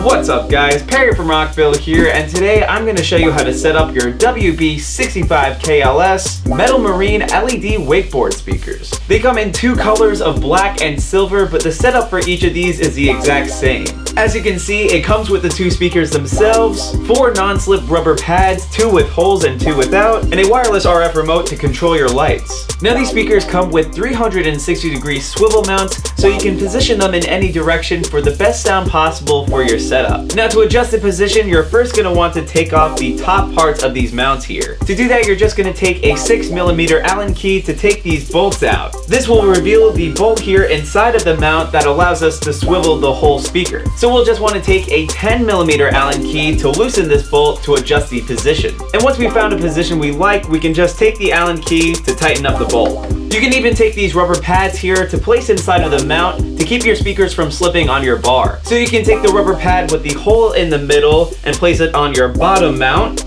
What's up guys, Perry from Rockville here, and today I'm going to show you how to set up your WB50KLS metal marine LED wakeboard speakers. They come in two colors of black and silver, but the setup for each of these is the exact same. As you can see, it comes with the two speakers themselves, 4 non-slip rubber pads, 2 with holes and 2 without, and a wireless RF remote to control your lights. Now these speakers come with 360-degree swivel mounts, so you can position them in any direction for the best sound possible for your setup. Now to adjust the position, you're first going to want to take off the top parts of these mounts here. To do that, you're just going to take a 6mm Allen key to take these bolts out. This will reveal the bolt here inside of the mount that allows us to swivel the whole speaker. So we'll just want to take a 10mm Allen key to loosen this bolt to adjust the position. And once we found a position we like, we can just take the Allen key to tighten up the bolt. You can even take these rubber pads here to place inside of the mount to keep your speakers from slipping on your bar. So you can take the rubber pad with the hole in the middle and place it on your bottom mount.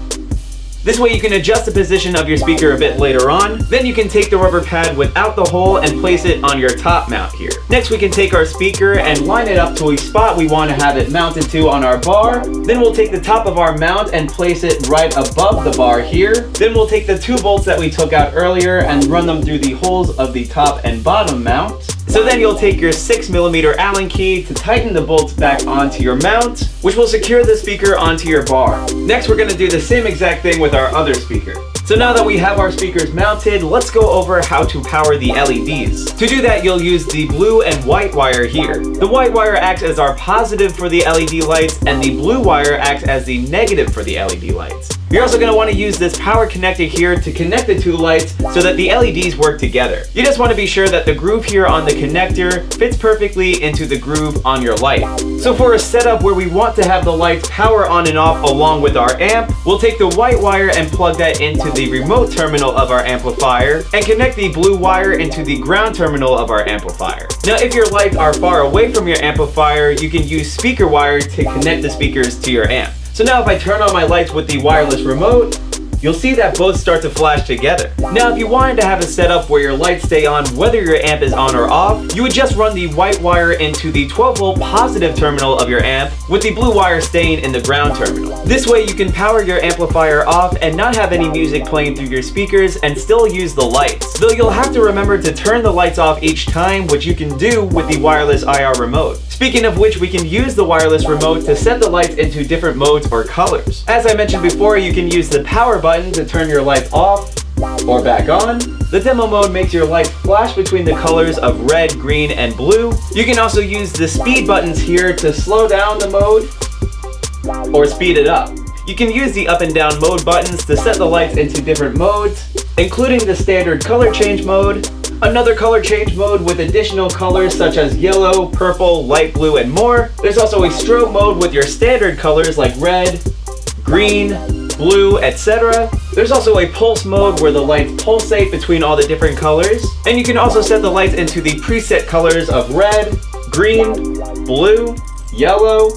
This way you can adjust the position of your speaker a bit later on. Then you can take the rubber pad without the hole and place it on your top mount here. Next we can take our speaker and line it up to a spot we want to have it mounted to on our bar. Then we'll take the top of our mount and place it right above the bar here. Then we'll take the 2 bolts that we took out earlier and run them through the holes of the top and bottom mount. So then you'll take your 6mm Allen key to tighten the bolts back onto your mount, which will secure the speaker onto your bar. Next we're going to do the same exact thing with our other speaker. So now that we have our speakers mounted, let's go over how to power the LEDs. To do that, you'll use the blue and white wire here. The white wire acts as our positive for the LED lights, and the blue wire acts as the negative for the LED lights. You're also going to want to use this power connector here to connect the 2 lights so that the LEDs work together. You just want to be sure that the groove here on the connector fits perfectly into the groove on your light. So for a setup where we want to have the lights power on and off along with our amp, we'll take the white wire and plug that into the remote terminal of our amplifier and connect the blue wire into the ground terminal of our amplifier. Now if your lights are far away from your amplifier, you can use speaker wire to connect the speakers to your amp. So now if I turn on my lights with the wireless remote, you'll see that both start to flash together. Now if you wanted to have a setup where your lights stay on whether your amp is on or off, you would just run the white wire into the 12-volt positive terminal of your amp, with the blue wire staying in the ground terminal. This way you can power your amplifier off and not have any music playing through your speakers and still use the lights. Though you'll have to remember to turn the lights off each time, which you can do with the wireless IR remote. Speaking of which, we can use the wireless remote to set the lights into different modes or colors. As I mentioned before, you can use the power button to turn your lights off or back on. The demo mode makes your lights flash between the colors of red, green, and blue. You can also use the speed buttons here to slow down the mode or speed it up. You can use the up and down mode buttons to set the lights into different modes, including the standard color change mode, another color change mode with additional colors such as yellow, purple, light blue, and more. There's also a strobe mode with your standard colors like red, green, blue, etc. There's also a pulse mode where the lights pulsate between all the different colors. And you can also set the lights into the preset colors of red, green, blue, yellow,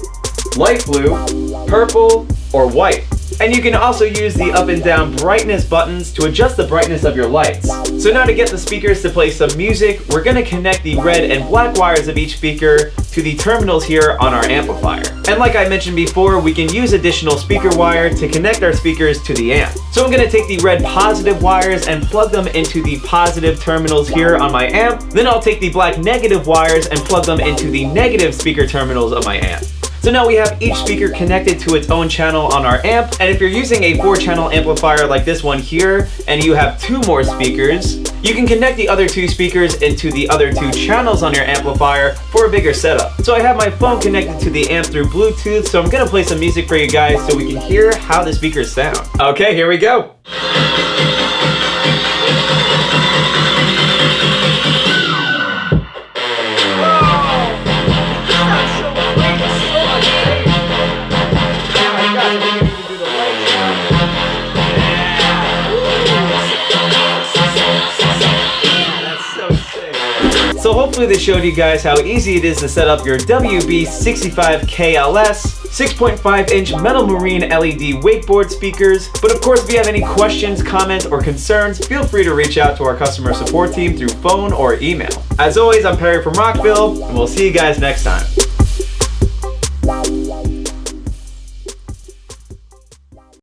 light blue, purple, or white. And you can also use the up and down brightness buttons to adjust the brightness of your lights. So now to get the speakers to play some music, we're going to connect the red and black wires of each speaker to the terminals here on our amplifier. And like I mentioned before, we can use additional speaker wire to connect our speakers to the amp. So I'm going to take the red positive wires and plug them into the positive terminals here on my amp. Then I'll take the black negative wires and plug them into the negative speaker terminals of my amp. So now we have each speaker connected to its own channel on our amp, and if you're using a 4-channel amplifier like this one here, and you have 2 more speakers, you can connect the other 2 speakers into the other 2 channels on your amplifier for a bigger setup. So I have my phone connected to the amp through Bluetooth, so I'm gonna play some music for you guys so we can hear how the speakers sound. Okay, here we go. So hopefully this showed you guys how easy it is to set up your WB50KLS 6.5-inch metal marine LED wakeboard speakers. But of course, if you have any questions, comments, or concerns, feel free to reach out to our customer support team through phone or email. As always, I'm Perry from Rockville, and we'll see you guys next time.